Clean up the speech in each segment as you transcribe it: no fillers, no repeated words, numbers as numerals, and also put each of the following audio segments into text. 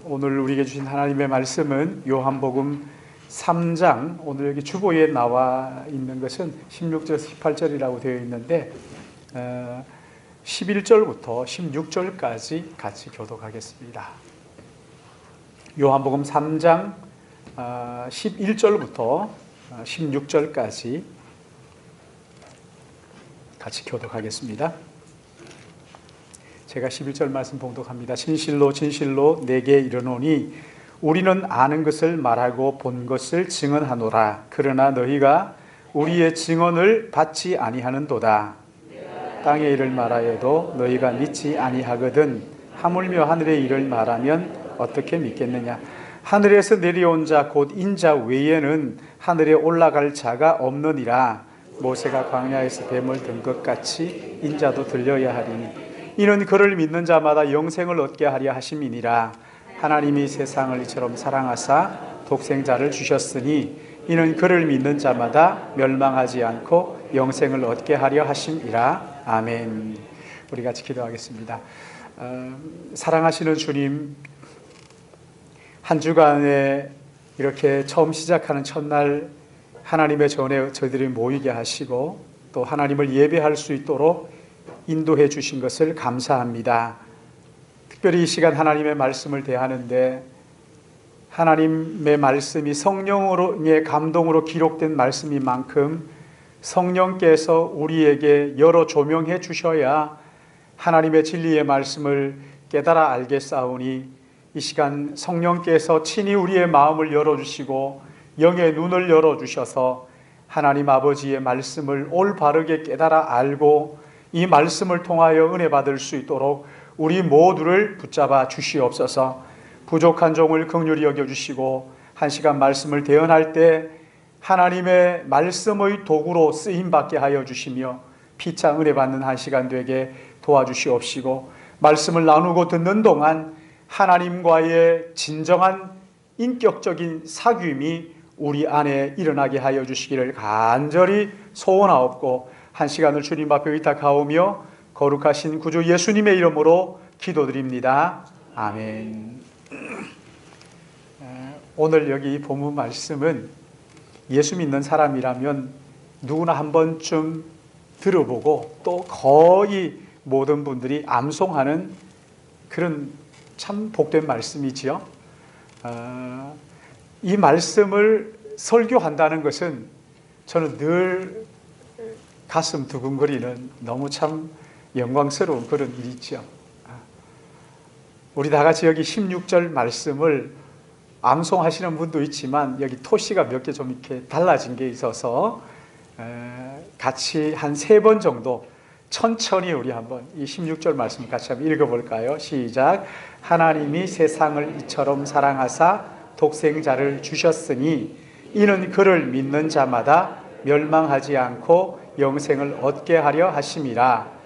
오늘 우리에게 주신 하나님의 말씀은 요한복음 3장, 오늘 여기 주보에 나와 있는 것은 16절에서 18절이라고 되어 있는데 11절부터 16절까지 같이 교독하겠습니다. 요한복음 3장 11절부터 16절까지 같이 교독하겠습니다. 제가 11절 말씀 봉독합니다. 진실로 진실로 내게 이르노니 우리는 아는 것을 말하고 본 것을 증언하노라. 그러나 너희가 우리의 증언을 받지 아니하는도다. 땅의 일을 말하여도 너희가 믿지 아니하거든 하물며 하늘의 일을 말하면 어떻게 믿겠느냐. 하늘에서 내려온 자 곧 인자 외에는 하늘에 올라갈 자가 없느니라. 모세가 광야에서 뱀을 든 것 같이 인자도 들려야 하리니 이는 그를 믿는 자마다 영생을 얻게 하려 하심이니라. 하나님이 세상을 이처럼 사랑하사 독생자를 주셨으니 이는 그를 믿는 자마다 멸망하지 않고 영생을 얻게 하려 하심이라. 아멘. 우리 같이 기도하겠습니다. 사랑하시는 주님, 한 주간에 이렇게 처음 시작하는 첫날 하나님의 전에 저희들이 모이게 하시고 또 하나님을 예배할 수 있도록 인도해 주신 것을 감사합니다. 특별히 이 시간 하나님의 말씀을 대하는데 하나님의 말씀이 성령의 감동으로 기록된 말씀인 만큼 성령께서 우리에게 열어 조명해 주셔야 하나님의 진리의 말씀을 깨달아 알겠사오니 이 시간 성령께서 친히 우리의 마음을 열어주시고 영의 눈을 열어주셔서 하나님 아버지의 말씀을 올바르게 깨달아 알고 이 말씀을 통하여 은혜 받을 수 있도록 우리 모두를 붙잡아 주시옵소서. 부족한 종을 긍휼히 여겨주시고 한 시간 말씀을 대언할 때 하나님의 말씀의 도구로 쓰임받게 하여 주시며 피차 은혜 받는 한 시간 되게 도와주시옵시고 말씀을 나누고 듣는 동안 하나님과의 진정한 인격적인 사귐이 우리 안에 일어나게 하여 주시기를 간절히 소원하옵고 한 시간을 주님 앞에 의탁하오며 거룩하신 구주 예수님의 이름으로 기도드립니다. 아멘. 오늘 여기 본문 말씀은 예수 믿는 사람이라면 누구나 한 번쯤 들어보고 또 거의 모든 분들이 암송하는 그런 참 복된 말씀이지요. 이 말씀을 설교한다는 것은 저는 늘 가슴 두근거리는 너무 참 영광스러운 그런 일이죠. 우리 다 같이 여기 16절 말씀을 암송하시는 분도 있지만 여기 토시가 몇 개 좀 이렇게 달라진 게 있어서 같이 한 3번 정도 천천히 우리 한번 이 16절 말씀 같이 한번 읽어볼까요? 시작. 하나님이 세상을 이처럼 사랑하사 독생자를 주셨으니 이는 그를 믿는 자마다 멸망하지 않고 영생을 얻게 하려 하심이라.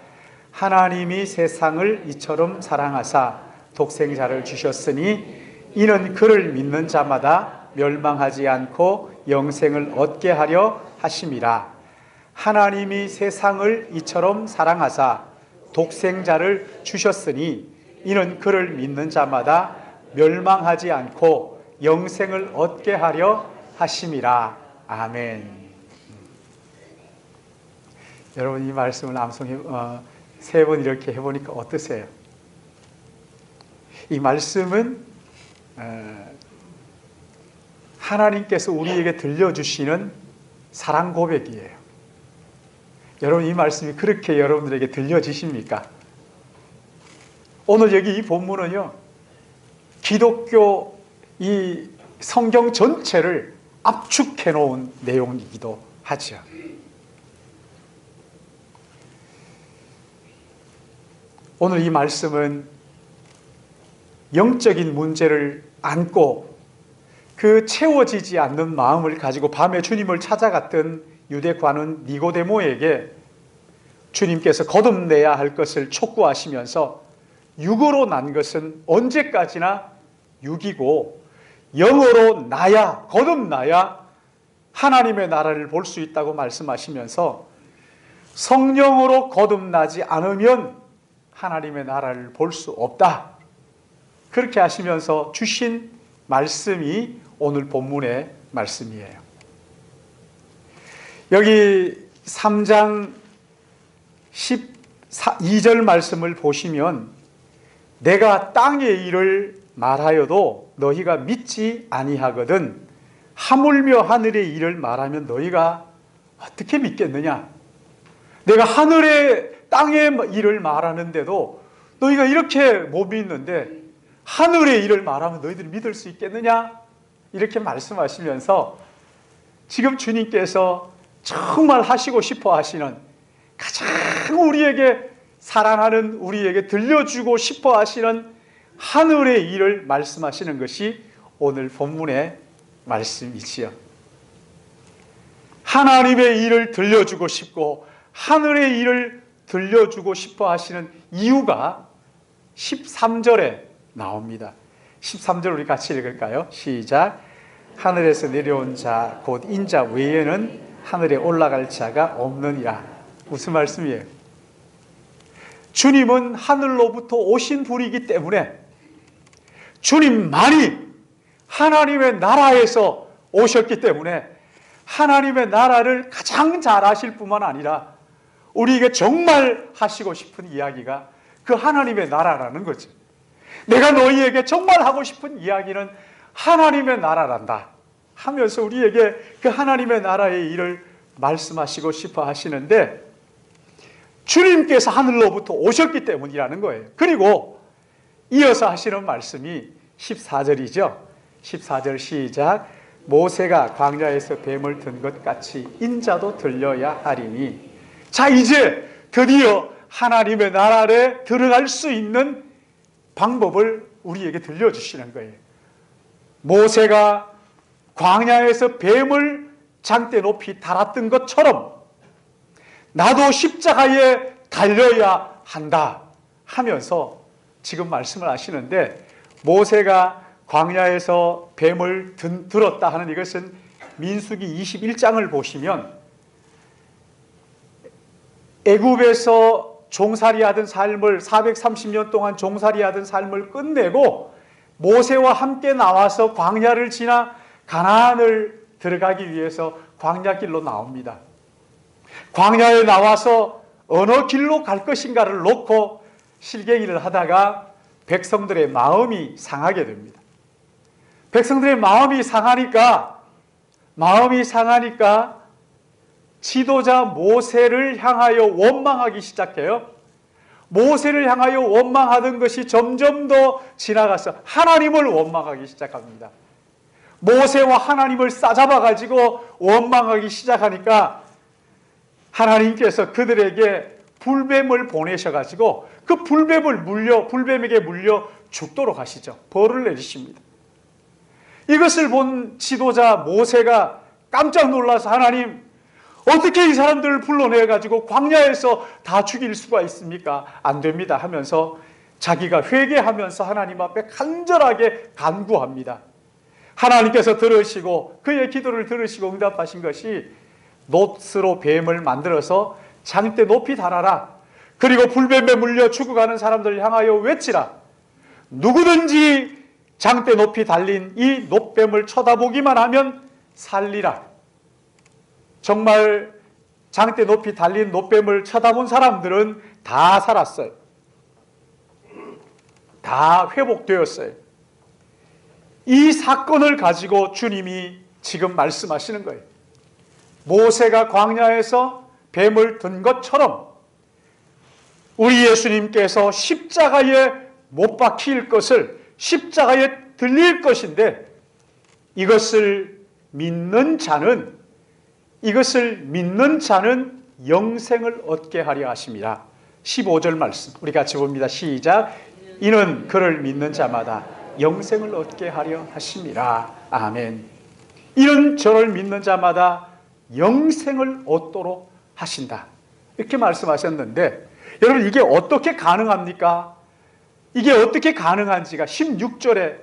하나님이 세상을 이처럼 사랑하사 독생자를 주셨으니 이는 그를 믿는 자마다 멸망하지 않고 영생을 얻게 하려 하심이라. 하나님이 세상을 이처럼 사랑하사 독생자를 주셨으니 이는 그를 믿는 자마다 멸망하지 않고 영생을 얻게 하려 하심이라. 아멘. 여러분 이 말씀을 암송해 3번 이렇게 해보니까 어떠세요? 이 말씀은 하나님께서 우리에게 들려주시는 사랑 고백이에요. 여러분 이 말씀이 그렇게 여러분들에게 들려지십니까? 오늘 여기 이 본문은요, 기독교 이 성경 전체를 압축해 놓은 내용이기도 하죠. 오늘 이 말씀은 영적인 문제를 안고 그 채워지지 않는 마음을 가지고 밤에 주님을 찾아갔던 유대 관원 니고데모에게 주님께서 거듭내야 할 것을 촉구하시면서 육으로 난 것은 언제까지나 육이고 영으로 나야, 거듭나야 하나님의 나라를 볼 수 있다고 말씀하시면서 성령으로 거듭나지 않으면 하나님의 나라를 볼 수 없다. 그렇게 하시면서 주신 말씀이 오늘 본문의 말씀이에요. 여기 3장 12절 말씀을 보시면 내가 땅의 일을 말하여도 너희가 믿지 아니하거든 하물며 하늘의 일을 말하면 너희가 어떻게 믿겠느냐? 내가 하늘의 땅의 일을 말하는데도 너희가 이렇게 못 믿는데 하늘의 일을 말하면 너희들이 믿을 수 있겠느냐? 이렇게 말씀하시면서 지금 주님께서 정말 하시고 싶어 하시는 가장 우리에게 사랑하는 우리에게 들려주고 싶어 하시는 하늘의 일을 말씀하시는 것이 오늘 본문의 말씀이지요. 하나님의 일을 들려주고 싶고 하늘의 일을 들려주고 싶어 하시는 이유가 13절에 나옵니다. 13절 우리 같이 읽을까요? 시작. 하늘에서 내려온 자 곧 인자 외에는 하늘에 올라갈 자가 없느니라. 무슨 말씀이에요? 주님은 하늘로부터 오신 분이기 때문에 주님만이 하나님의 나라에서 오셨기 때문에 하나님의 나라를 가장 잘 하실 뿐만 아니라 우리에게 정말 하시고 싶은 이야기가 그 하나님의 나라라는 거죠. 내가 너희에게 정말 하고 싶은 이야기는 하나님의 나라란다 하면서 우리에게 그 하나님의 나라의 일을 말씀하시고 싶어 하시는데 주님께서 하늘로부터 오셨기 때문이라는 거예요. 그리고 이어서 하시는 말씀이 14절이죠. 14절 시작. 모세가 광야에서 뱀을 든 것 같이 인자도 들려야 하리니. 자, 이제 드디어 하나님의 나라에 들어갈 수 있는 방법을 우리에게 들려주시는 거예요. 모세가 광야에서 뱀을 장대 높이 달았던 것처럼 나도 십자가에 달려야 한다 하면서 지금 말씀을 하시는데, 모세가 광야에서 뱀을 들었다 하는 이것은 민수기 21장을 보시면 애굽에서 종살이하던 삶을 430년 동안 종살이하던 삶을 끝내고 모세와 함께 나와서 광야를 지나 가나안을 들어가기 위해서 광야길로 나옵니다. 광야에 나와서 어느 길로 갈 것인가를 놓고 실갱이를 하다가 백성들의 마음이 상하게 됩니다. 백성들의 마음이 상하니까 지도자 모세를 향하여 원망하기 시작해요. 모세를 향하여 원망하던 것이 점점 더 지나가서 하나님을 원망하기 시작합니다. 모세와 하나님을 싸잡아 가지고 원망하기 시작하니까 하나님께서 그들에게 불뱀을 보내셔가지고 그 불뱀에게 물려 죽도록 하시죠. 벌을 내리십니다. 이것을 본 지도자 모세가 깜짝 놀라서 하나님, 어떻게 이 사람들을 불러내가지고 광야에서 다 죽일 수가 있습니까? 안 됩니다 하면서 자기가 회개하면서 하나님 앞에 간절하게 간구합니다. 하나님께서 들으시고 그의 기도를 들으시고 응답하신 것이 놋으로 뱀을 만들어서 장대 높이 달아라. 그리고 불뱀에 물려 죽어가는 사람들을 향하여 외치라. 누구든지 장대 높이 달린 이 놋뱀을 쳐다보기만 하면 살리라. 정말 장대 높이 달린 놋뱀을 쳐다본 사람들은 다 살았어요. 다 회복되었어요. 이 사건을 가지고 주님이 지금 말씀하시는 거예요. 모세가 광야에서 뱀을 든 것처럼 우리 예수님께서 십자가에 못 박힐 것을 십자가에 들릴 것인데 이것을 믿는 자는 영생을 얻게 하려 하십니다. 15절 말씀 우리 같이 봅니다. 시작. 이는 그를 믿는 자마다 영생을 얻게 하려 하십니다. 아멘. 이는 저를 믿는 자마다 영생을 얻도록 하신다. 이렇게 말씀하셨는데 여러분, 이게 어떻게 가능합니까? 이게 어떻게 가능한지가 16절에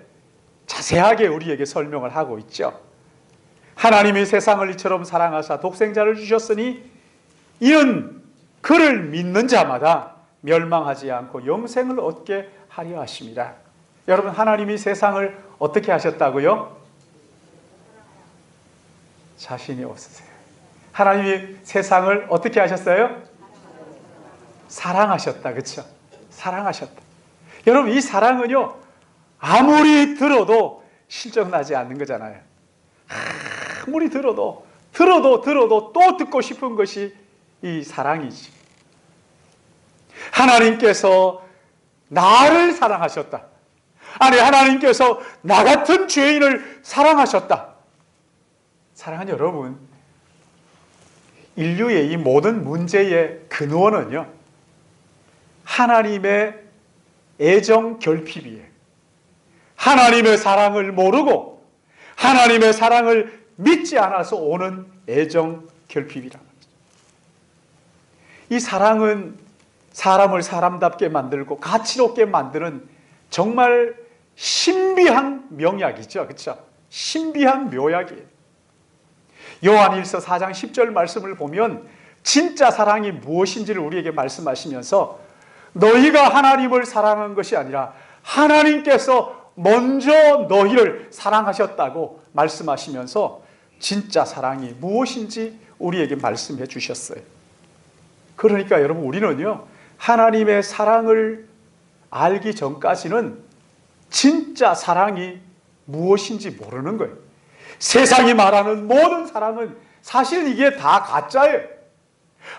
자세하게 우리에게 설명을 하고 있죠. 하나님이 세상을 이처럼 사랑하사 독생자를 주셨으니 이는 그를 믿는 자마다 멸망하지 않고 영생을 얻게 하려 하십니다. 여러분, 하나님이 세상을 어떻게 하셨다고요? 자신이 없으세요. 하나님이 세상을 어떻게 하셨어요? 사랑하셨다. 그렇죠? 사랑하셨다. 여러분, 이 사랑은요, 아무리 들어도 실증나지 않는 거잖아요. 아무리 들어도 또 듣고 싶은 것이 이 사랑이지. 하나님께서 나를 사랑하셨다. 아니, 하나님께서 나 같은 죄인을 사랑하셨다. 사랑하는 여러분, 인류의 이 모든 문제의 근원은요, 하나님의 애정 결핍이에요. 하나님의 사랑을 모르고 하나님의 사랑을 믿지 않아서 오는 애정 결핍이라는 거죠. 이 사랑은 사람을 사람답게 만들고 가치롭게 만드는 정말 신비한 명약이죠. 그렇죠? 신비한 묘약이에요. 요한일서 4장 10절 말씀을 보면 진짜 사랑이 무엇인지를 우리에게 말씀하시면서 너희가 하나님을 사랑한 것이 아니라 하나님께서 먼저 너희를 사랑하셨다고 말씀하시면서 진짜 사랑이 무엇인지 우리에게 말씀해 주셨어요. 그러니까 여러분, 우리는요, 하나님의 사랑을 알기 전까지는 진짜 사랑이 무엇인지 모르는 거예요. 세상이 말하는 모든 사랑은 사실 이게 다 가짜예요.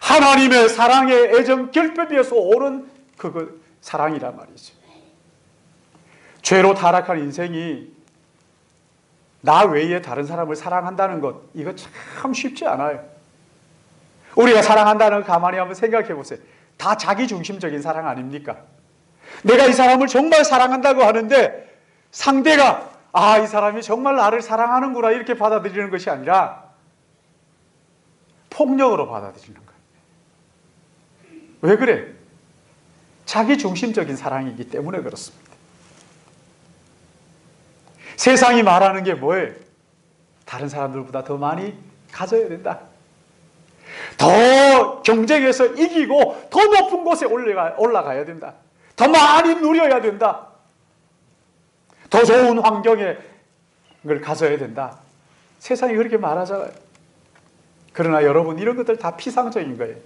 하나님의 사랑의 애정 결핍에서 오는 그 사랑이란 말이죠. 죄로 타락한 인생이 나 외에 다른 사람을 사랑한다는 것, 이거 참 쉽지 않아요. 우리가 사랑한다는 거 가만히 한번 생각해 보세요. 다 자기중심적인 사랑 아닙니까? 내가 이 사람을 정말 사랑한다고 하는데 상대가 이 사람이 정말 나를 사랑하는구나 이렇게 받아들이는 것이 아니라 폭력으로 받아들이는 거예요. 왜 그래? 자기중심적인 사랑이기 때문에 그렇습니다. 세상이 말하는 게 뭐예요? 다른 사람들보다 더 많이 가져야 된다. 더 경쟁에서 이기고 더 높은 곳에 올라가야 된다. 더 많이 누려야 된다. 더 좋은 환경에 걸 가져야 된다. 세상이 그렇게 말하잖아요. 그러나 여러분, 이런 것들 다 피상적인 거예요.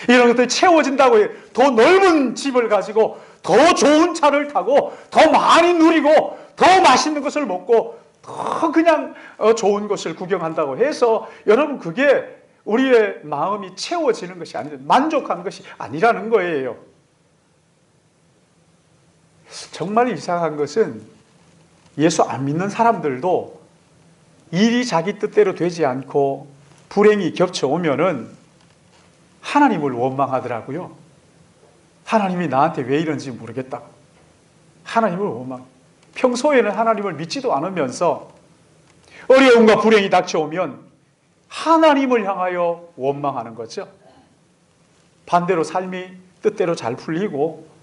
이런 것들 채워진다고 해요. 더 넓은 집을 가지고 더 좋은 차를 타고 더 많이 누리고 더 맛있는 것을 먹고 더 그냥 좋은 것을 구경한다고 해서 여러분, 그게 우리의 마음이 채워지는 것이 아니라 만족하는 것이 아니라는 거예요. 정말 이상한 것은 예수 안 믿는 사람들도 일이 자기 뜻대로 되지 않고 불행이 겹쳐오면은 하나님을 원망하더라고요. 하나님이 나한테 왜 이런지 모르겠다고. 하나님을 원망. 평소에는 하나님을 믿지도 않으면서 어려움과 불행이 닥쳐오면 하나님을 향하여 원망하는 거죠. 반대로 삶이 뜻대로 잘 풀리고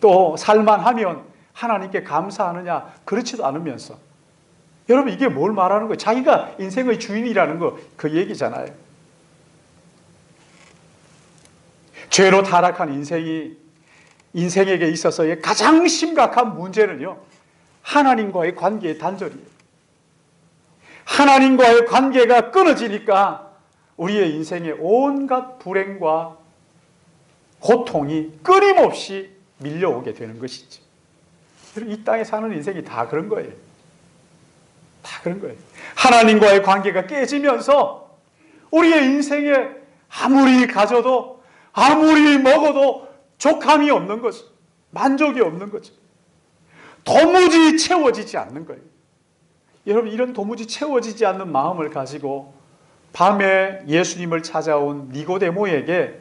또 살만하면 하나님께 감사하느냐, 그렇지도 않으면서. 여러분, 이게 뭘 말하는 거예요? 자기가 인생의 주인이라는 거, 그 얘기잖아요. 죄로 타락한 인생에게 있어서의 가장 심각한 문제는요, 하나님과의 관계의 단절이에요. 하나님과의 관계가 끊어지니까 우리의 인생에 온갖 불행과 고통이 끊임없이 밀려오게 되는 것이지. 이 땅에 사는 인생이 다 그런 거예요. 다 그런 거예요. 하나님과의 관계가 깨지면서 우리의 인생에 아무리 가져도 아무리 먹어도 족함이 없는 거죠. 만족이 없는 거죠. 도무지 채워지지 않는 거예요. 여러분, 이런 도무지 채워지지 않는 마음을 가지고 밤에 예수님을 찾아온 니고데모에게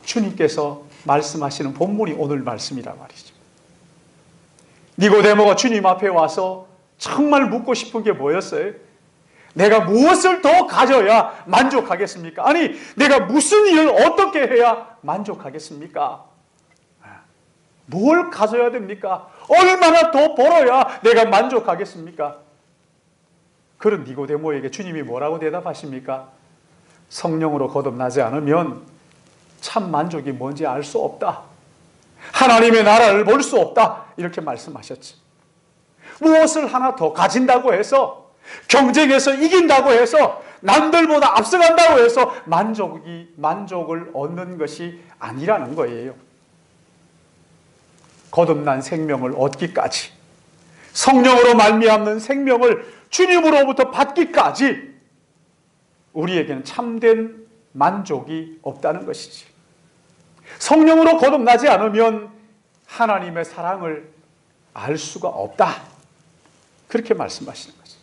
주님께서 말씀하시는 본문이 오늘 말씀이란 말이죠. 니고데모가 주님 앞에 와서 정말 묻고 싶은 게 뭐였어요? 내가 무엇을 더 가져야 만족하겠습니까? 아니, 내가 무슨 일을 어떻게 해야 만족하겠습니까? 뭘 가져야 됩니까? 얼마나 더 벌어야 내가 만족하겠습니까? 그런 니고데모에게 주님이 뭐라고 대답하십니까? 성령으로 거듭나지 않으면 참 만족이 뭔지 알 수 없다. 하나님의 나라를 볼 수 없다. 이렇게 말씀하셨지. 무엇을 하나 더 가진다고 해서, 경쟁에서 이긴다고 해서, 남들보다 앞서간다고 해서 만족을 얻는 것이 아니라는 거예요. 거듭난 생명을 얻기까지, 성령으로 말미암는 생명을 주님으로부터 받기까지 우리에게는 참된 만족이 없다는 것이지. 성령으로 거듭나지 않으면 하나님의 사랑을 알 수가 없다. 그렇게 말씀하시는 거죠.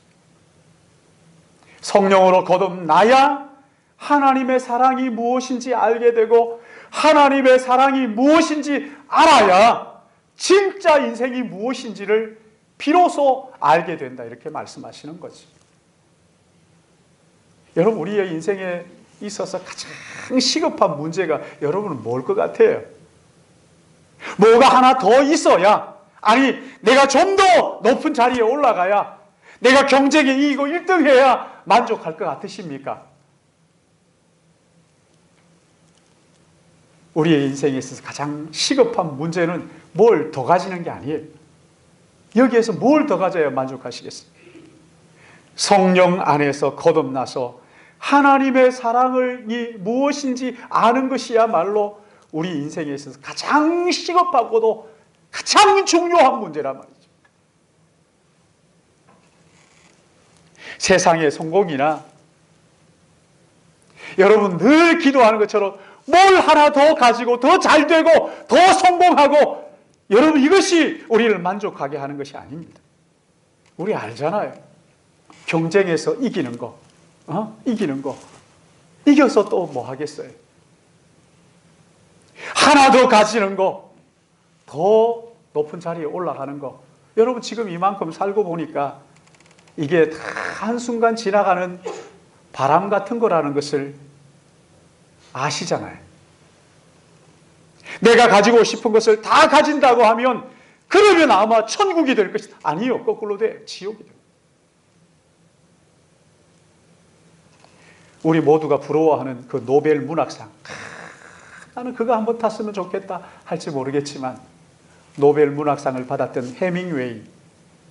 성령으로 거듭나야 하나님의 사랑이 무엇인지 알게 되고, 하나님의 사랑이 무엇인지 알아야 진짜 인생이 무엇인지를 비로소 알게 된다. 이렇게 말씀하시는 거지. 여러분, 우리의 인생에 있어서 가장 시급한 문제가 여러분은 뭘 것 같아요? 뭐가 하나 더 있어야, 아니 내가 좀 더 높은 자리에 올라가야, 내가 경쟁에 이기고 1등 해야 만족할 것 같으십니까? 우리의 인생에 있어서 가장 시급한 문제는 뭘 더 가지는 게 아니에요. 여기에서 뭘 더 가져야 만족하시겠어요? 성령 안에서 거듭나서 하나님의 사랑이 무엇인지 아는 것이야말로 우리 인생에 있어서 가장 시급하고도 가장 중요한 문제란 말이죠. 세상의 성공이나 여러분 늘 기도하는 것처럼 뭘 하나 더 가지고 더 잘되고 더 성공하고, 여러분 이것이 우리를 만족하게 하는 것이 아닙니다. 우리 알잖아요. 경쟁에서 이기는 거, 이기는 거. 이겨서 또 뭐 하겠어요? 하나 더 가지는 거, 더 높은 자리에 올라가는 거. 여러분 지금 이만큼 살고 보니까 이게 다 한순간 지나가는 바람 같은 거라는 것을 아시잖아요. 내가 가지고 싶은 것을 다 가진다고 하면 그러면 아마 천국이 될 것이다. 아니요, 거꾸로 돼. 지옥이 돼요. 우리 모두가 부러워하는 그 노벨 문학상, 나는 그거 한번 탔으면 좋겠다 할지 모르겠지만, 노벨 문학상을 받았던 해밍웨이,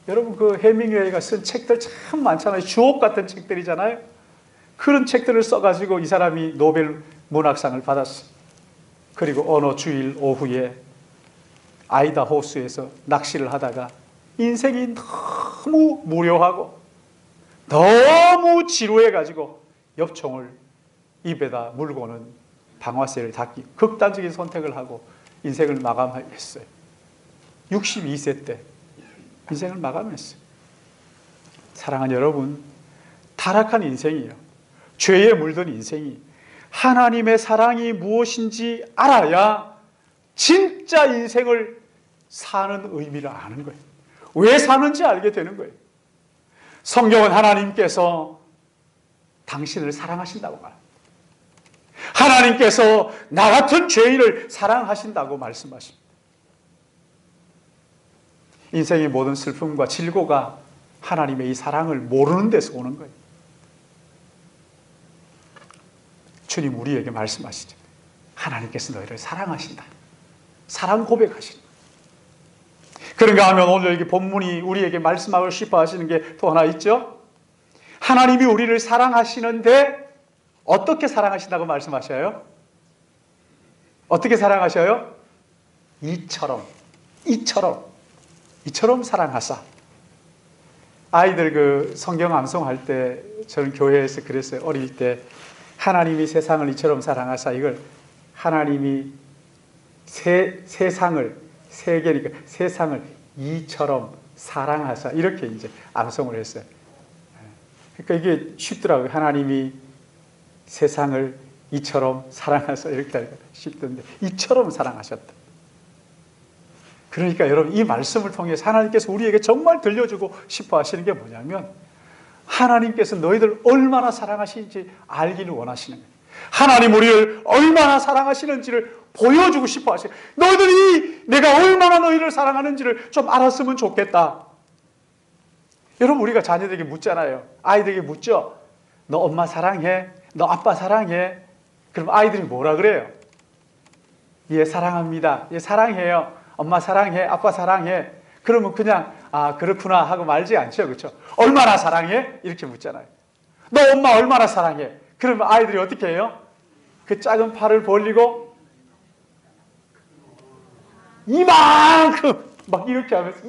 여러분 그 해밍웨이가 쓴 책들 참 많잖아요. 주옥 같은 책들이잖아요. 그런 책들을 써가지고 이 사람이 노벨 문학상을 받았어요. 그리고 어느 주일 오후에 아이다호수에서 낚시를 하다가 인생이 너무 무료하고 너무 지루해가지고 엽총을 입에다 물고는 방아쇠를 닫기, 극단적인 선택을 하고 인생을 마감했어요. 62세 때 인생을 마감했어요. 사랑하는 여러분, 타락한 인생이요, 죄에 물든 인생이 하나님의 사랑이 무엇인지 알아야 진짜 인생을 사는 의미를 아는 거예요. 왜 사는지 알게 되는 거예요. 성경은 하나님께서 당신을 사랑하신다고 말합니다. 하나님께서 나 같은 죄인을 사랑하신다고 말씀하십니다. 인생의 모든 슬픔과 질고가 하나님의 이 사랑을 모르는 데서 오는 거예요. 주님 우리에게 말씀하시죠. 하나님께서 너희를 사랑하신다. 사랑 고백하신다. 그런가 하면 오늘 여기 본문이 우리에게 말씀하고 싶어 하시는 게 또 하나 있죠. 하나님이 우리를 사랑하시는데 어떻게 사랑하신다고 말씀하셔요? 어떻게 사랑하셔요? 이처럼 사랑하사. 아이들 그 성경 암송할 때 저는 교회에서 그랬어요. 어릴 때 하나님이 세상을 이처럼 사랑하사, 이걸 하나님이 세상을, 세계니까 세상을 이처럼 사랑하사, 이렇게 이제 암송을 했어요. 그러니까 이게 쉽더라고요. 하나님이 세상을 이처럼 사랑하사, 이렇게 하니까 쉽던데 이처럼 사랑하셨다. 그러니까 여러분 이 말씀을 통해서 하나님께서 우리에게 정말 들려주고 싶어 하시는 게 뭐냐면, 하나님께서 너희들 얼마나 사랑하시는지 알기를 원하시는 거예요. 하나님 우리를 얼마나 사랑하시는지를 보여주고 싶어 하시는 거예요. 너희들이 내가 얼마나 너희를 사랑하는지를 좀 알았으면 좋겠다. 여러분 우리가 자녀들에게 묻잖아요. 아이들에게 묻죠. 너 엄마 사랑해? 너 아빠 사랑해? 그럼 아이들이 뭐라 그래요? 예, 사랑합니다. 예, 사랑해요. 엄마 사랑해. 아빠 사랑해. 그러면 그냥 그렇구나 하고 말지 않죠. 그렇죠? 얼마나 사랑해? 이렇게 묻잖아요. 너 엄마 얼마나 사랑해? 그러면 아이들이 어떻게 해요? 그 작은 팔을 벌리고 이만큼 막 이렇게 하면서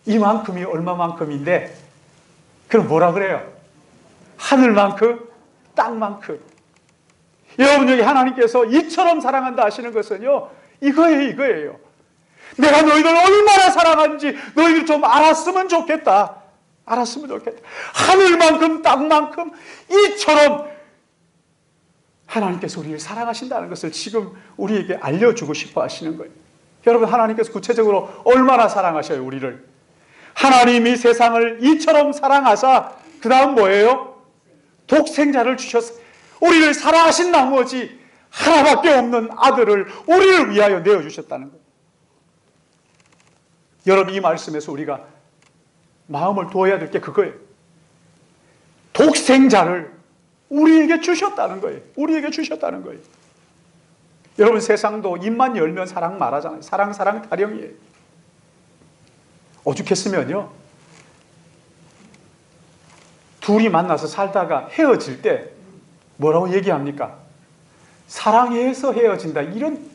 이만큼이 얼마만큼인데 그럼 뭐라 그래요? 하늘만큼 땅만큼. 여러분, 여기 하나님께서 이처럼 사랑한다 하시는 것은요, 이거예요. 내가 너희들 얼마나 사랑하는지 너희들 좀 알았으면 좋겠다. 하늘만큼 땅만큼 이처럼 하나님께서 우리를 사랑하신다는 것을 지금 우리에게 알려주고 싶어 하시는 거예요. 여러분, 하나님께서 구체적으로 얼마나 사랑하셔요, 우리를. 하나님이 세상을 이처럼 사랑하사 그 다음 뭐예요? 독생자를 주셨어요. 우리를 사랑하신 나머지 하나밖에 없는 아들을 우리를 위하여 내어주셨다는 거예요. 여러분, 이 말씀에서 우리가 마음을 두어야 될 게 그거예요. 독생자를 우리에게 주셨다는 거예요. 여러분, 세상도 입만 열면 사랑 말하잖아요. 사랑 타령이에요. 오죽했으면요, 둘이 만나서 살다가 헤어질 때 뭐라고 얘기합니까? 사랑해서 헤어진다. 이런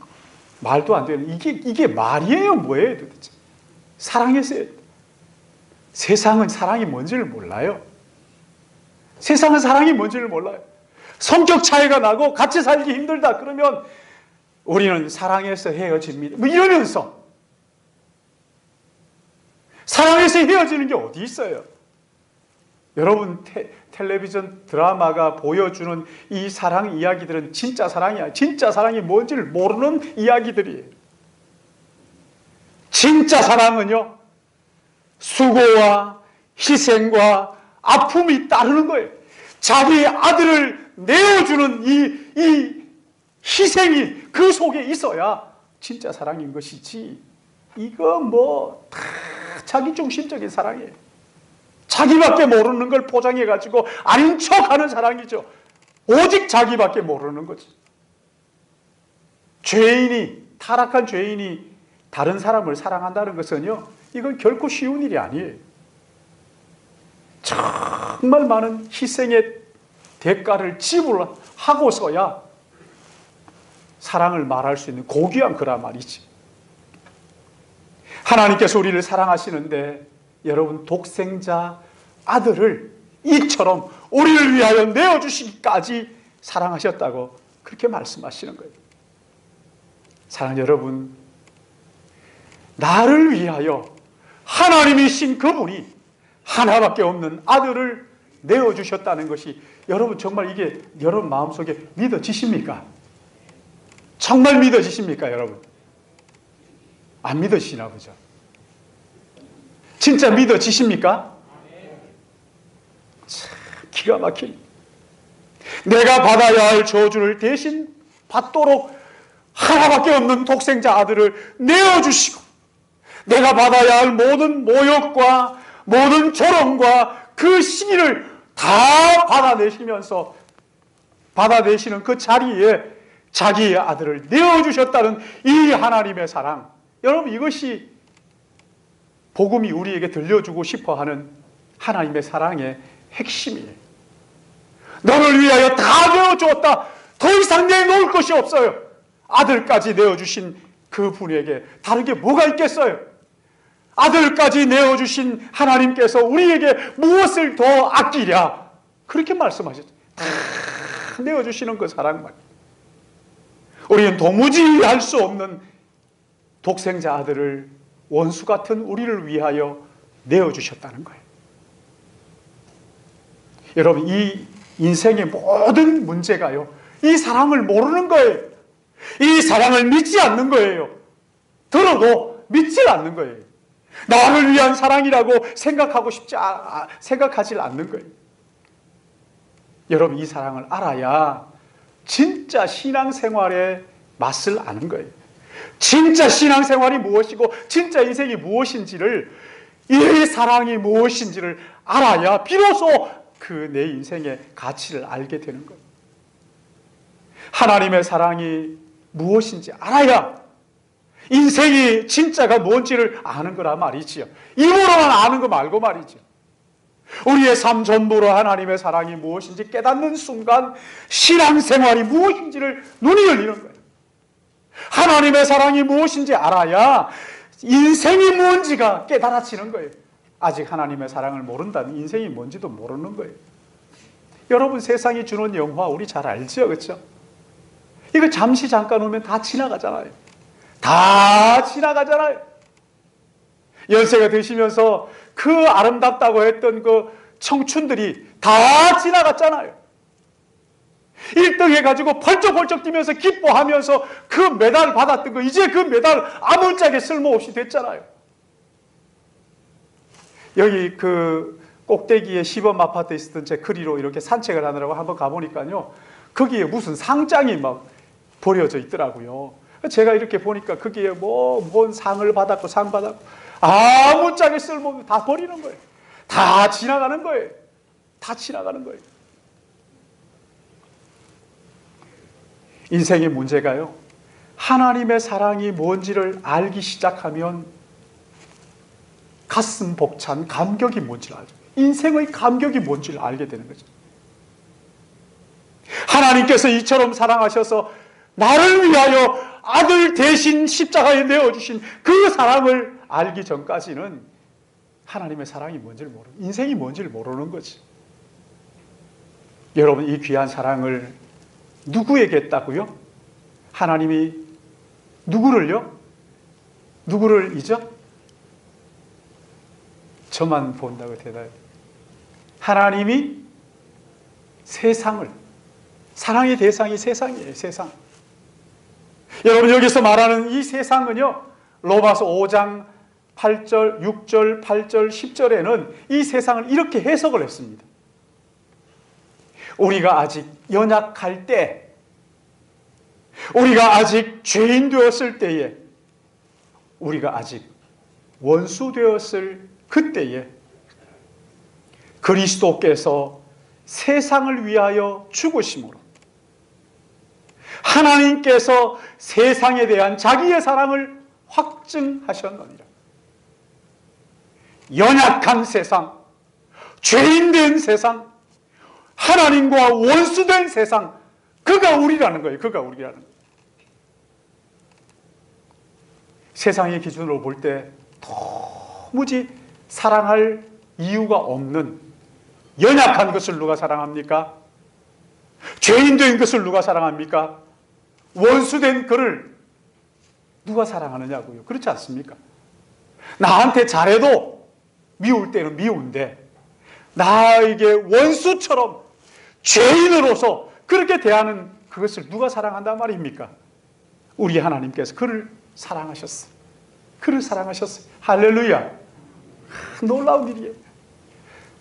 말도 안 되는, 이게 말이에요, 뭐예요 도대체? 사랑해서. 세상은 사랑이 뭔지를 몰라요. 성격 차이가 나고 같이 살기 힘들다 그러면 우리는 사랑해서 헤어집니다, 뭐 이러면서. 사랑해서 헤어지는 게 어디 있어요? 여러분, 텔레비전 드라마가 보여주는 이 사랑 이야기들은 진짜 사랑이야. 진짜 사랑이 뭔지를 모르는 이야기들이에요. 진짜 사랑은요, 수고와 희생과 아픔이 따르는 거예요. 자기 아들을 내어주는 이 희생이 그 속에 있어야 진짜 사랑인 것이지, 이거 뭐 다 자기중심적인 사랑이에요. 자기밖에 모르는 걸 포장해가지고 아닌 척하는 사랑이죠. 오직 자기밖에 모르는 거지. 타락한 죄인이 다른 사람을 사랑한다는 것은요, 이건 결코 쉬운 일이 아니에요. 정말 많은 희생의 대가를 지불하고서야 사랑을 말할 수 있는 고귀한 거란 말이지. 하나님께서 우리를 사랑하시는데 여러분, 독생자 아들을 이처럼 우리를 위하여 내어주시기까지 사랑하셨다고 그렇게 말씀하시는 거예요. 사랑하는 여러분, 나를 위하여 하나님이신 그분이 하나밖에 없는 아들을 내어주셨다는 것이, 여러분 정말 이게 여러분 마음속에 믿어지십니까? 정말 믿어지십니까, 여러분? 안 믿어지시나 보죠? 진짜 믿어지십니까? 참 기가 막힌, 내가 받아야 할 저주를 대신 받도록 하나밖에 없는 독생자 아들을 내어주시고, 내가 받아야 할 모든 모욕과 모든 조롱과 그 시기를 다 받아내시는 그 자리에 자기의 아들을 내어주셨다는 이 하나님의 사랑, 여러분, 이것이 복음이 우리에게 들려주고 싶어하는 하나님의 사랑의 핵심이에요. 너를 위하여 다 내어주었다. 더 이상 내놓을 것이 없어요. 아들까지 내어주신 그 분에게 다른 게 뭐가 있겠어요? 아들까지 내어주신 하나님께서 우리에게 무엇을 더 아끼랴, 그렇게 말씀하셨죠. 다 내어주시는 그 사랑만. 우리는 도무지 할 수 없는 독생자 아들을 원수 같은 우리를 위하여 내어주셨다는 거예요. 여러분, 이 인생의 모든 문제가요, 이 사랑을 모르는 거예요. 이 사랑을 믿지 않는 거예요. 들어도 믿지 않는 거예요. 나를 위한 사랑이라고 생각하지 않는 거예요. 여러분, 이 사랑을 알아야 진짜 신앙생활의 맛을 아는 거예요. 진짜 신앙생활이 무엇이고 진짜 인생이 무엇인지를, 이 사랑이 무엇인지를 알아야 비로소 그 내 인생의 가치를 알게 되는 거예요. 하나님의 사랑이 무엇인지 알아야 인생이 진짜가 뭔지를 아는 거라 말이지요. 입으로만 아는 거 말고 말이죠. 우리의 삶 전부로 하나님의 사랑이 무엇인지 깨닫는 순간 신앙생활이 무엇인지를 눈이 열리는 거예요. 하나님의 사랑이 무엇인지 알아야 인생이 뭔지가 깨달아지는 거예요. 아직 하나님의 사랑을 모른다면 인생이 뭔지도 모르는 거예요. 여러분, 세상이 주는 영화 우리 잘 알죠? 그렇죠? 이거 잠시 잠깐 오면 다 지나가잖아요. 다 지나가잖아요. 연세가 드시면서 그 아름답다고 했던 그 청춘들이 다 지나갔잖아요. 1등 해가지고 펄쩍펄쩍 뛰면서 기뻐하면서 그 메달 받았던 거, 이제 그 메달 아무짝에 쓸모없이 됐잖아요. 여기 그 꼭대기에 시범 아파트 있었던 제 거리로 이렇게 산책을 하느라고 한번 가보니까요, 거기에 무슨 상장이 막 버려져 있더라고요. 제가 이렇게 보니까 거기에 뭔 상을 받았고 상 받았고 아무짝에 쓸모없이 다 버리는 거예요. 다 지나가는 거예요. 다 지나가는 거예요. 인생의 문제가요, 하나님의 사랑이 뭔지를 알기 시작하면 가슴 벅찬 감격이 뭔지를 알죠. 인생의 감격이 뭔지를 알게 되는 거죠. 하나님께서 이처럼 사랑하셔서 나를 위하여 아들 대신 십자가에 내어주신 그 사랑을 알기 전까지는 하나님의 사랑이 뭔지를 모르고 인생이 뭔지를 모르는 거지. 여러분, 이 귀한 사랑을 누구에게 했다고요? 하나님이 누구를요? 누구를 잊어? 저만 본다고 대답해요. 하나님이 세상을, 사랑의 대상이 세상이에요. 세상. 여러분, 여기서 말하는 이 세상은요, 로마서 5장 8절, 6절, 8절, 10절에는 이 세상을 이렇게 해석을 했습니다. 우리가 아직 연약할 때, 우리가 아직 죄인 되었을 때에, 우리가 아직 원수 되었을 그때에 그리스도께서 세상을 위하여 죽으심으로 하나님께서 세상에 대한 자기의 사랑을 확증하셨느니라. 연약한 세상, 죄인된 세상, 하나님과 원수된 세상, 그가 우리라는 거예요. 그가 우리라는 거예요. 세상의 기준으로 볼 때 도무지 사랑할 이유가 없는 연약한 것을 누가 사랑합니까? 죄인된 것을 누가 사랑합니까? 원수된 그를 누가 사랑하느냐고요. 그렇지 않습니까? 나한테 잘해도 미울 때는 미운데 나에게 원수처럼 죄인으로서 그렇게 대하는 그것을 누가 사랑한단 말입니까? 우리 하나님께서 그를 사랑하셨어요. 그를 사랑하셨어요. 할렐루야. 놀라운 일이에요.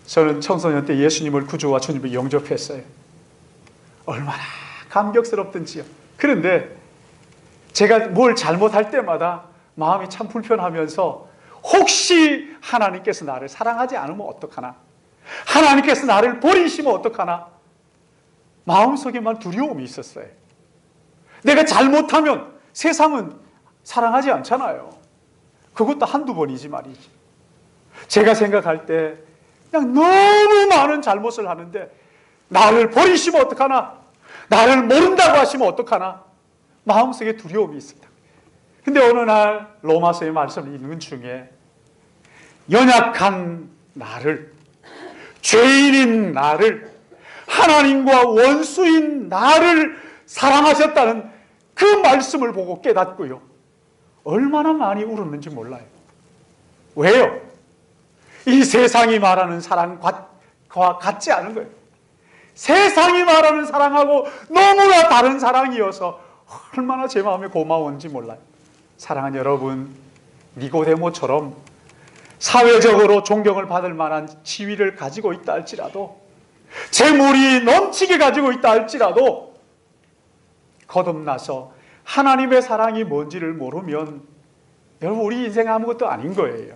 저는 청소년 때 예수님을 구주와 주님을 영접했어요. 얼마나 감격스럽던지요. 그런데 제가 뭘 잘못할 때마다 마음이 참 불편하면서 혹시 하나님께서 나를 사랑하지 않으면 어떡하나? 하나님께서 나를 버리시면 어떡하나? 마음속에만 두려움이 있었어요. 내가 잘못하면 세상은 사랑하지 않잖아요. 그것도 한두 번이지 말이지. 제가 생각할 때 그냥 너무 많은 잘못을 하는데 나를 버리시면 어떡하나? 나를 모른다고 하시면 어떡하나? 마음속에 두려움이 있습니다. 근데 어느 날 로마서의 말씀을 읽는 중에 연약한 나를, 죄인인 나를, 하나님과 원수인 나를 사랑하셨다는 그 말씀을 보고 깨닫고요, 얼마나 많이 울었는지 몰라요. 왜요? 이 세상이 말하는 사랑과 같지 않은 거예요. 세상이 말하는 사랑하고 너무나 다른 사랑이어서 얼마나 제 마음에 고마운지 몰라요. 사랑하는 여러분, 니고데모처럼 사회적으로 존경을 받을 만한 지위를 가지고 있다 할지라도, 재물이 넘치게 가지고 있다 할지라도 거듭나서 하나님의 사랑이 뭔지를 모르면 여러분, 우리 인생 아무것도 아닌 거예요.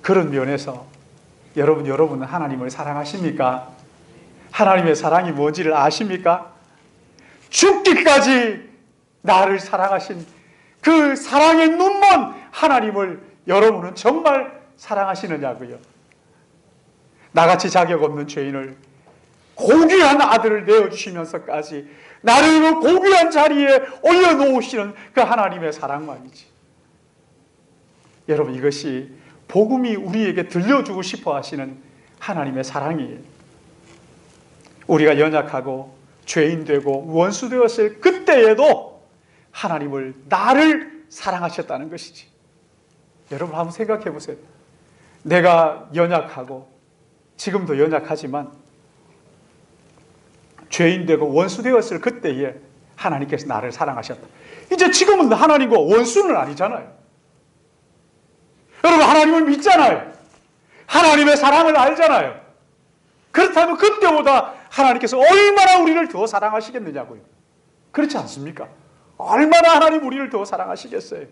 그런 면에서 여러분은 하나님을 사랑하십니까? 하나님의 사랑이 뭔지를 아십니까? 죽기까지 나를 사랑하신 그 사랑의 눈먼 하나님을 여러분은 정말 사랑하시느냐고요. 나같이 자격 없는 죄인을 고귀한 아들을 내어주시면서까지 나를 그 고귀한 자리에 올려놓으시는 그 하나님의 사랑만이지. 여러분, 이것이 복음이 우리에게 들려주고 싶어 하시는 하나님의 사랑이에요. 우리가 연약하고 죄인 되고 원수 되었을 그때에도 하나님을, 나를 사랑하셨다는 것이지. 여러분 한번 생각해 보세요. 내가 연약하고 지금도 연약하지만 죄인 되고 원수 되었을 그때에 하나님께서 나를 사랑하셨다. 이제 지금은 하나님과 원수는 아니잖아요. 여러분, 하나님을 믿잖아요. 하나님의 사랑을 알잖아요. 그렇다면 그때보다 하나님께서 얼마나 우리를 더 사랑하시겠느냐고요. 그렇지 않습니까? 얼마나 하나님 우리를 더 사랑하시겠어요.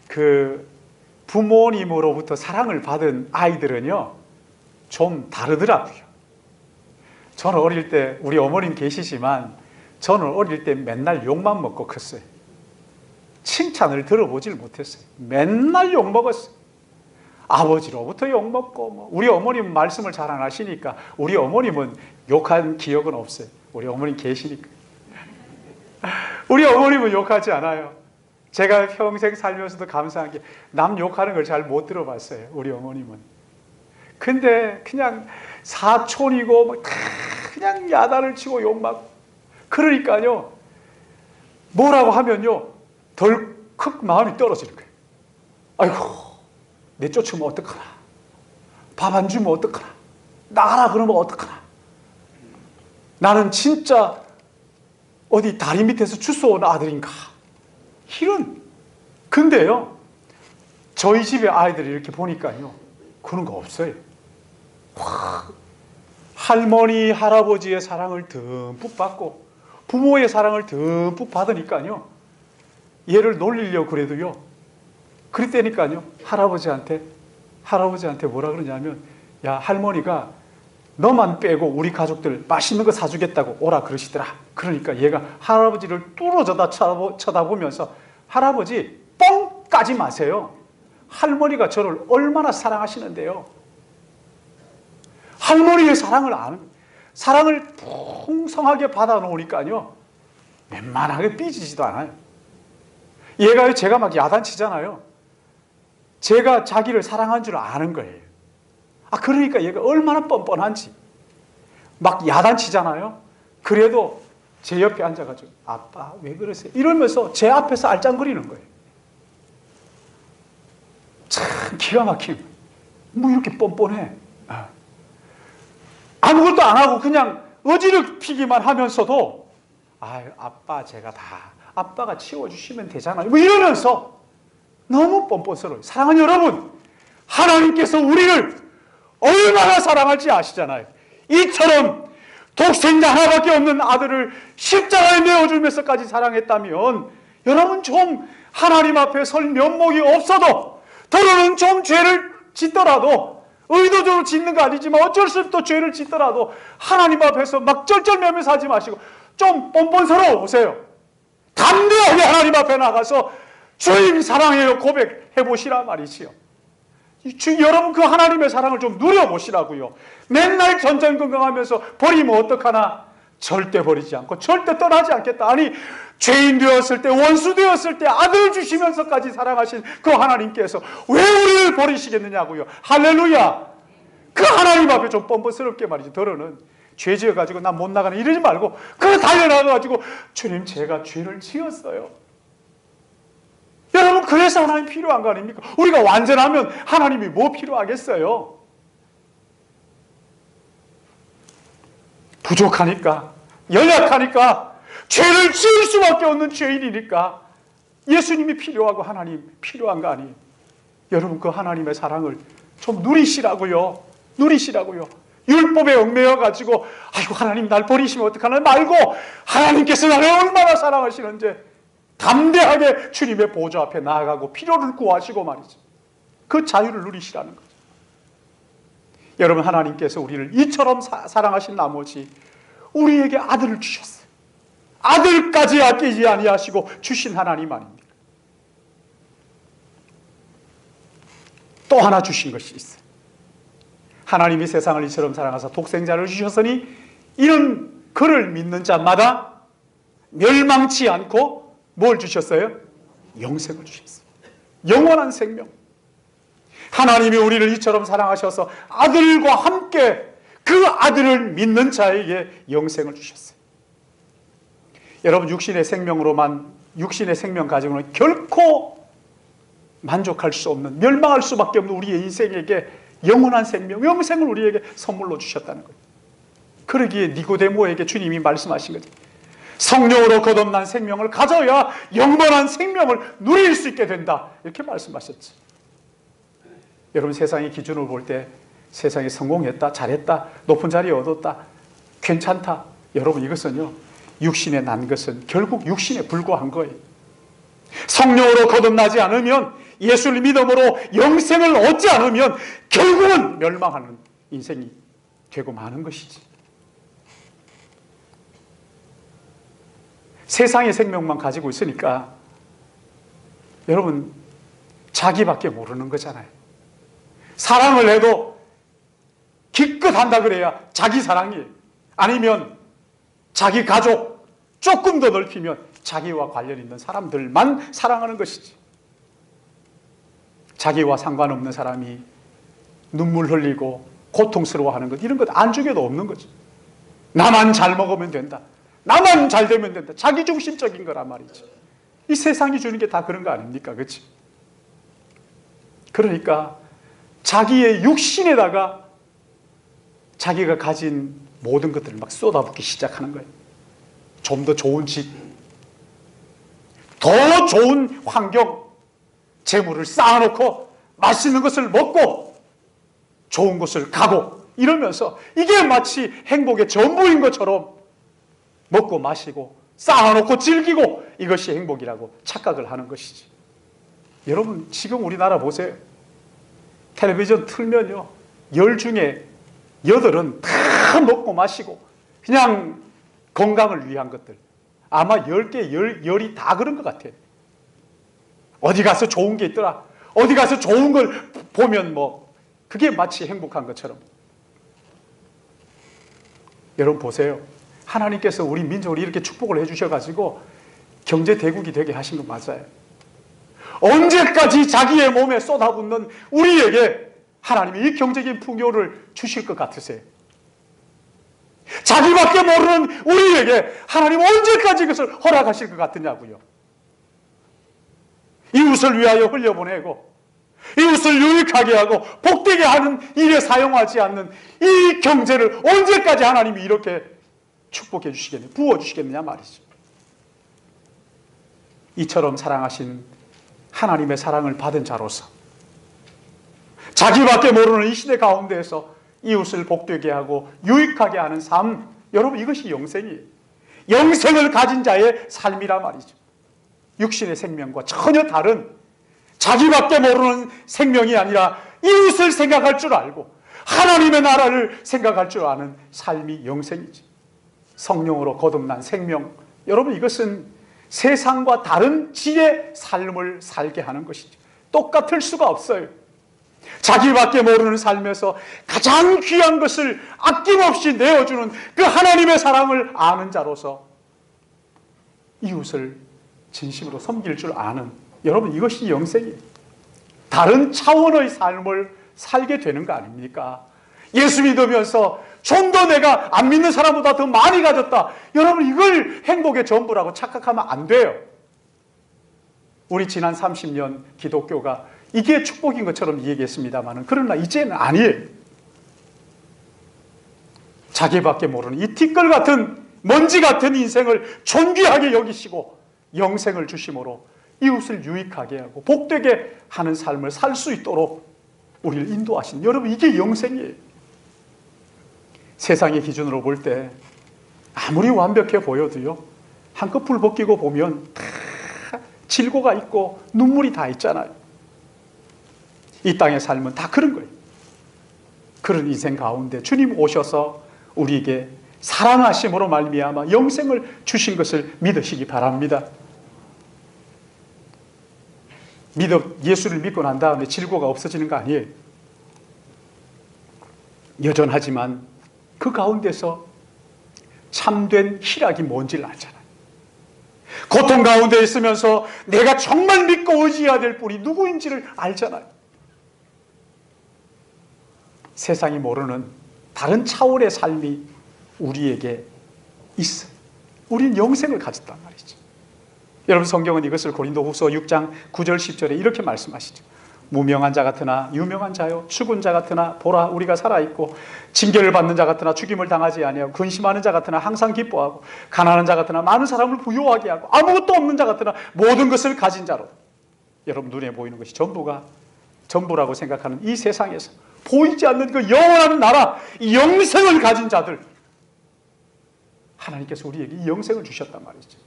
그 부모님으로부터 사랑을 받은 아이들은요, 좀 다르더라고요. 저는 어릴 때, 우리 어머님 계시지만 저는 어릴 때 맨날 욕만 먹고 컸어요. 칭찬을 들어보질 못했어요. 맨날 욕 먹었어요. 아버지로부터 욕 먹고, 우리 어머님 말씀을 잘 안 하시니까 우리 어머님은 욕한 기억은 없어요. 우리 어머님 계시니까. 우리 어머님은 욕하지 않아요. 제가 평생 살면서도 감사한 게 남 욕하는 걸 잘 못 들어봤어요. 우리 어머님은. 근데 그냥 사촌이고 그냥 야단을 치고 욕 막. 그러니까요, 뭐라고 하면요 덜컥 마음이 떨어지는 거예요. 아이고, 내쫓으면 어떡하나, 밥 안 주면 어떡하나, 나가라 그러면 어떡하나, 나는 진짜 어디 다리 밑에서 주워온 아들인가, 이런. 근데요, 저희 집의 아이들이 이렇게 보니까요 그런 거 없어요. 할머니 할아버지의 사랑을 듬뿍 받고 부모의 사랑을 듬뿍 받으니까요, 얘를 놀리려고 그래도요, 그랬다니까요. 할아버지한테 뭐라 그러냐면, 야, 할머니가 너만 빼고 우리 가족들 맛있는 거 사주겠다고 오라 그러시더라. 그러니까 얘가 할아버지를 뚫어져다 쳐다보면서, 할아버지 뻥 까지 마세요. 할머니가 저를 얼마나 사랑하시는데요. 할머니의 사랑을 아는, 사랑을 풍성하게 받아놓으니까요 웬만하게 삐지지도 않아요. 얘가, 제가 막 야단치잖아요. 제가 자기를 사랑한 줄 아는 거예요. 그러니까 얘가 얼마나 뻔뻔한지. 막 야단치잖아요. 그래도 제 옆에 앉아가지고, 아빠 왜 그러세요? 이러면서 제 앞에서 알짱거리는 거예요. 참 기가 막힌, 뭐 이렇게 뻔뻔해. 아무것도 안 하고 그냥 어지럽 피기만 하면서도, 아빠 제가 다 아빠가 치워주시면 되잖아요, 뭐 이러면서 너무 뻔뻔스러워요. 사랑하는 여러분, 하나님께서 우리를 얼마나 사랑할지 아시잖아요. 이처럼 독생자 하나밖에 없는 아들을 십자가에 내어주면서까지 사랑했다면, 여러분 좀 하나님 앞에 설 면목이 없어도, 더러는 좀 죄를 짓더라도, 의도적으로 짓는 거 아니지만 어쩔 수 없이 또 죄를 짓더라도 하나님 앞에서 막 쩔쩔매면서 하지 마시고 좀 뻔뻔스러워 보세요. 담대하게 하나님 앞에 나가서 주님 사랑해요 고백해 보시라 말이지요. 여러분 그 하나님의 사랑을 좀 누려보시라고요. 맨날 전전긍긍하면서 버리면 어떡하나, 절대 버리지 않고 절대 떠나지 않겠다. 아니, 죄인 되었을 때, 원수 되었을 때 아들 주시면서까지 사랑하신 그 하나님께서 왜 우리를 버리시겠느냐고요. 할렐루야. 그 하나님 앞에 좀 뻔뻔스럽게 말이죠. 더러는 죄 지어가지고 나 못 나가는 이러지 말고, 그 달려나가가지고 주님 제가 죄를 지었어요. 여러분, 그래서 하나님 필요한 거 아닙니까? 우리가 완전하면 하나님이 뭐 필요하겠어요? 부족하니까, 연약하니까, 죄를 지을 수밖에 없는 죄인이니까 예수님이 필요하고 하나님 필요한 거 아니에요? 여러분, 그 하나님의 사랑을 좀 누리시라고요. 누리시라고요. 율법에 얽매여가지고 아이고 하나님 날 버리시면 어떡하나 말고, 하나님께서 나를 얼마나 사랑하시는지 담대하게 주님의 보좌 앞에 나아가고 필요를 구하시고 말이죠. 그 자유를 누리시라는 거죠. 여러분, 하나님께서 우리를 이처럼 사랑하신 나머지 우리에게 아들을 주셨어요. 아들까지 아끼지 아니하시고 주신 하나님 아닙니까? 또 하나 주신 것이 있어요. 하나님이 세상을 이처럼 사랑하사 독생자를 주셨으니 이는 그를 믿는 자마다 멸망치 않고 뭘 주셨어요? 영생을 주셨어요. 영원한 생명. 하나님이 우리를 이처럼 사랑하셔서 아들과 함께 그 아들을 믿는 자에게 영생을 주셨어요. 여러분, 육신의 생명 가지고는 결코 만족할 수 없는, 멸망할 수밖에 없는 우리의 인생에게 영원한 생명, 영생을 우리에게 선물로 주셨다는 거예요. 그러기에 니고데모에게 주님이 말씀하신 거죠. 성령으로 거듭난 생명을 가져야 영원한 생명을 누릴 수 있게 된다. 이렇게 말씀하셨지. 여러분, 세상의 기준으로 볼 때 세상에 성공했다, 잘했다, 높은 자리 얻었다, 괜찮다. 여러분, 이것은요, 육신에 난 것은 결국 육신에 불과한 거예요. 성령으로 거듭나지 않으면, 예수를 믿음으로 영생을 얻지 않으면 결국은 멸망하는 인생이 되고 마는 것이지. 세상의 생명만 가지고 있으니까 여러분, 자기밖에 모르는 거잖아요. 사랑을 해도 기껏 한다 그래야 자기 사랑이에요. 아니면 자기 가족 조금 더 넓히면 자기와 관련 있는 사람들만 사랑하는 것이지. 자기와 상관없는 사람이 눈물 흘리고 고통스러워하는 것, 이런 것 안중에도 없는 거죠. 나만 잘 먹으면 된다, 나만 잘 되면 된다, 자기중심적인 거란 말이지. 이 세상이 주는 게 다 그런 거 아닙니까? 그렇지? 그러니까 자기의 육신에다가 자기가 가진 모든 것들을 막 쏟아붓기 시작하는 거예요. 좀 더 좋은 집, 더 좋은 환경, 재물을 쌓아놓고 맛있는 것을 먹고 좋은 곳을 가고 이러면서 이게 마치 행복의 전부인 것처럼 먹고 마시고 쌓아놓고 즐기고 이것이 행복이라고 착각을 하는 것이지. 여러분, 지금 우리나라 보세요. 텔레비전 틀면요, 10 중에 8은 다 먹고 마시고 그냥 건강을 위한 것들. 아마 10개, 10이 다 그런 것 같아요. 어디 가서 좋은 게 있더라, 어디 가서 좋은 걸 보면 뭐 그게 마치 행복한 것처럼. 여러분 보세요. 하나님께서 우리 민족을 이렇게 축복을 해주셔가지고 경제 대국이 되게 하신 거 맞아요. 언제까지 자기의 몸에 쏟아붓는 우리에게 하나님이 이 경제적인 풍요를 주실 것 같으세요? 자기밖에 모르는 우리에게 하나님 언제까지 그것을 허락하실 것 같으냐고요. 이웃을 위하여 흘려보내고 이웃을 유익하게 하고 복되게 하는 일에 사용하지 않는 이 경제를 언제까지 하나님이 이렇게 축복해 주시겠느냐, 부어주시겠느냐 말이죠. 이처럼 사랑하신 하나님의 사랑을 받은 자로서 자기밖에 모르는 이 시대 가운데에서 이웃을 복되게 하고 유익하게 하는 삶, 여러분 이것이 영생이에요. 영생을 가진 자의 삶이란 말이죠. 육신의 생명과 전혀 다른, 자기밖에 모르는 생명이 아니라 이웃을 생각할 줄 알고 하나님의 나라를 생각할 줄 아는 삶이 영생이지. 성령으로 거듭난 생명, 여러분 이것은 세상과 다른 질의 삶을 살게 하는 것이죠. 똑같을 수가 없어요. 자기밖에 모르는 삶에서 가장 귀한 것을 아낌없이 내어주는 그 하나님의 사랑을 아는 자로서 이웃을 진심으로 섬길 줄 아는, 여러분 이것이 영생이에요. 다른 차원의 삶을 살게 되는 거 아닙니까? 예수 믿으면서 좀 더 내가 안 믿는 사람보다 더 많이 가졌다, 여러분 이걸 행복의 전부라고 착각하면 안 돼요. 우리 지난 30년 기독교가 이게 축복인 것처럼 얘기했습니다만 그러나 이제는 아니에요. 자기밖에 모르는 이 티끌 같은 먼지 같은 인생을 존귀하게 여기시고 영생을 주심으로 이웃을 유익하게 하고 복되게 하는 삶을 살 수 있도록 우리를 인도하신, 여러분 이게 영생이에요. 세상의 기준으로 볼 때 아무리 완벽해 보여도요, 한꺼풀 벗기고 보면 다 질고가 있고 눈물이 다 있잖아요. 이 땅의 삶은 다 그런 거예요. 그런 인생 가운데 주님 오셔서 우리에게 사랑하심으로 말미암아 영생을 주신 것을 믿으시기 바랍니다. 예수를 믿고 난 다음에 질고가 없어지는 거 아니에요. 여전하지만 그 가운데서 참된 희락이 뭔지를 알잖아요. 고통 가운데 있으면서 내가 정말 믿고 의지해야 될 분이 누구인지를 알잖아요. 세상이 모르는 다른 차원의 삶이 우리에게 있어요. 우리는 영생을 가졌단 말이죠. 여러분, 성경은 이것을 고린도후서 6장 9절 10절에 이렇게 말씀하시죠. 무명한 자 같으나 유명한 자요, 죽은 자 같으나 보라 우리가 살아있고, 징계를 받는 자 같으나 죽임을 당하지 아니하고, 근심하는 자 같으나 항상 기뻐하고, 가난한 자 같으나 많은 사람을 부유하게 하고, 아무것도 없는 자 같으나 모든 것을 가진 자로. 여러분, 눈에 보이는 것이 전부라고 생각하는 이 세상에서 보이지 않는 그 영원한 나라, 이 영생을 가진 자들, 하나님께서 우리에게 이 영생을 주셨단 말이죠.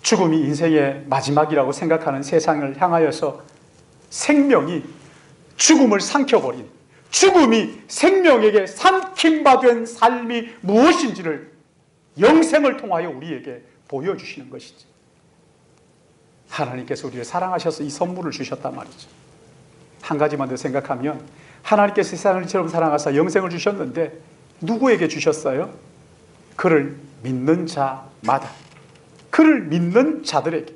죽음이 인생의 마지막이라고 생각하는 세상을 향하여서 생명이 죽음을 삼켜버린, 죽음이 생명에게 삼킴바 된 삶이 무엇인지를 영생을 통하여 우리에게 보여주시는 것이지. 하나님께서 우리를 사랑하셔서 이 선물을 주셨단 말이죠. 한 가지만 더 생각하면, 하나님께서 세상을 이처럼 사랑하사 영생을 주셨는데 누구에게 주셨어요? 그를 믿는 자마다, 그를 믿는 자들에게.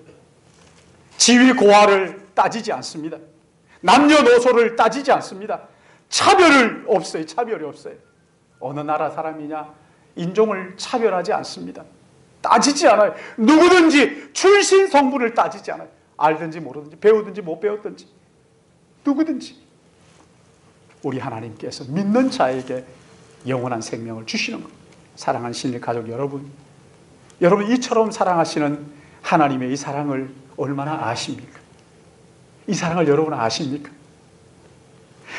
지위 고하를 따지지 않습니다. 남녀노소를 따지지 않습니다. 차별이 없어요. 어느 나라 사람이냐, 인종을 차별하지 않습니다. 따지지 않아요. 누구든지 출신 성분을 따지지 않아요. 알든지 모르든지, 배우든지 못 배웠든지, 누구든지 우리 하나님께서 믿는 자에게 영원한 생명을 주시는 것. 사랑하는 신일 가족 여러분, 이처럼 사랑하시는 하나님의 이 사랑을 얼마나 아십니까? 이 사랑을 여러분 아십니까?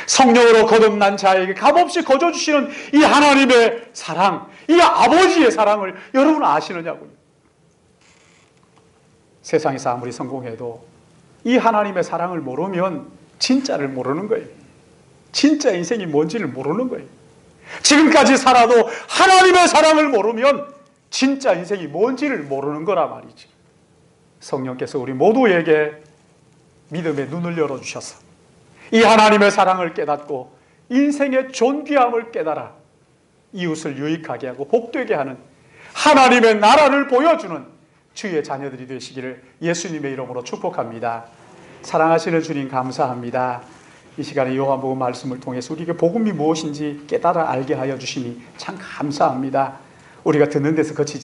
성령으로 거듭난 자에게 값없이 거저주시는 이 하나님의 사랑, 이 아버지의 사랑을 여러분 아시느냐고요. 세상에서 아무리 성공해도 이 하나님의 사랑을 모르면 진짜를 모르는 거예요. 진짜 인생이 뭔지를 모르는 거예요. 지금까지 살아도 하나님의 사랑을 모르면 진짜 인생이 뭔지를 모르는 거라 말이죠. 성령께서 우리 모두에게 믿음의 눈을 열어주셔서 이 하나님의 사랑을 깨닫고 인생의 존귀함을 깨달아 이웃을 유익하게 하고 복되게 하는 하나님의 나라를 보여주는 주의 자녀들이 되시기를 예수님의 이름으로 축복합니다. 사랑하시는 주님, 감사합니다. 이 시간에 요한복음 말씀을 통해서 우리에게 복음이 무엇인지 깨달아 알게 하여 주시니 참 감사합니다. 우리가 듣는 데서 그치지